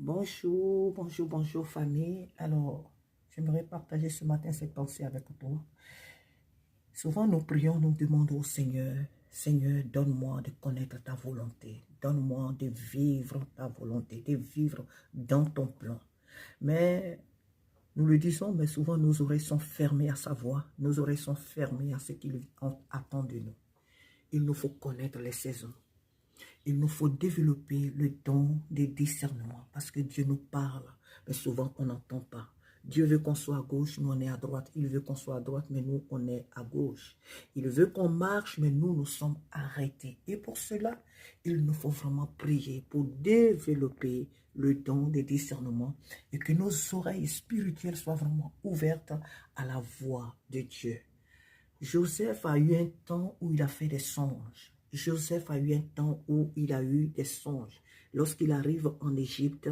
Bonjour, bonjour, bonjour famille. Alors, j'aimerais partager ce matin cette pensée avec toi. Souvent nous prions, nous demandons au Seigneur, Seigneur, donne-moi de connaître ta volonté. Donne-moi de vivre ta volonté, de vivre dans ton plan. Mais nous le disons, mais souvent nos oreilles sont fermées à sa voix. Nos oreilles sont fermées à ce qu'il attend de nous. Il nous faut connaître les saisons. Il nous faut développer le don de discernement parce que Dieu nous parle, mais souvent on n'entend pas. Dieu veut qu'on soit à gauche, nous on est à droite. Il veut qu'on soit à droite, mais nous on est à gauche. Il veut qu'on marche, mais nous sommes arrêtés. Et pour cela, il nous faut vraiment prier pour développer le don de discernement et que nos oreilles spirituelles soient vraiment ouvertes à la voix de Dieu. Joseph a eu un temps où il a fait des songes. Joseph a eu un temps où il a eu des songes. Lorsqu'il arrive en Égypte,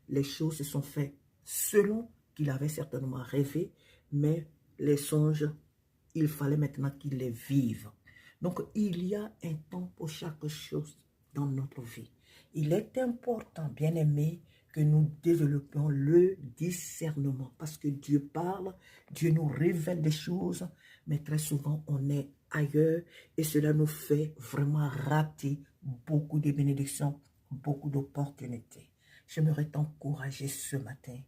les choses se sont faites selon qu'il avait certainement rêvé, mais les songes, il fallait maintenant qu'il les vive. Donc, il y a un temps pour chaque chose dans notre vie. Il est important, bien aimé, que nous développions le discernement parce que Dieu parle, Dieu nous révèle des choses, mais très souvent on est ailleurs et cela nous fait vraiment rater beaucoup de bénédictions, beaucoup d'opportunités. J'aimerais t'encourager ce matin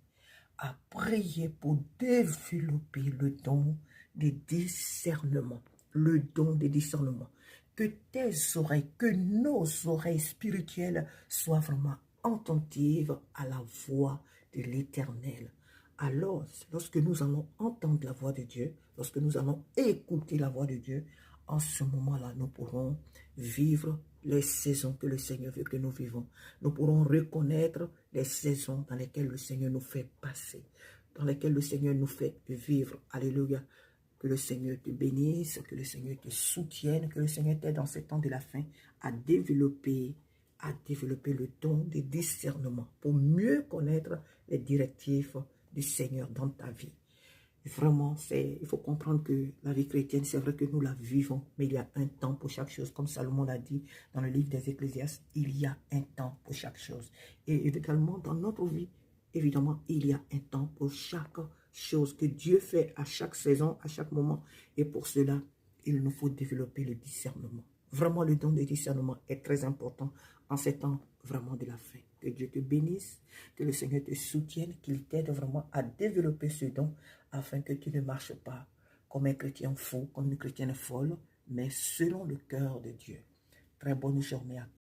à prier pour développer le don de discernement. Le don de discernement. Que tes oreilles, que nos oreilles spirituelles soient vraiment attentives à la voix de l'Éternel. Alors, lorsque nous allons entendre la voix de Dieu, lorsque nous allons écouter la voix de Dieu, en ce moment-là, nous pourrons vivre les saisons que le Seigneur veut que nous vivons. Nous pourrons reconnaître les saisons dans lesquelles le Seigneur nous fait passer, dans lesquelles le Seigneur nous fait vivre. Alléluia. Que le Seigneur te bénisse, que le Seigneur te soutienne, que le Seigneur t'aide dans ces temps de la fin à développer le don de discernement pour mieux connaître les directives du Seigneur dans ta vie. Vraiment, il faut comprendre que la vie chrétienne, c'est vrai que nous la vivons, mais il y a un temps pour chaque chose. Comme Salomon l'a dit dans le livre des Ecclésiastes, il y a un temps pour chaque chose. Et également, dans notre vie, évidemment, il y a un temps pour chaque chose que Dieu fait à chaque saison, à chaque moment. Et pour cela, il nous faut développer le discernement. Vraiment, le don de discernement est très important en ces temps vraiment de la fin. Que Dieu te bénisse, que le Seigneur te soutienne, qu'il t'aide vraiment à développer ce don afin que tu ne marches pas comme un chrétien fou, comme une chrétienne folle, mais selon le cœur de Dieu. Très bonne journée à toi.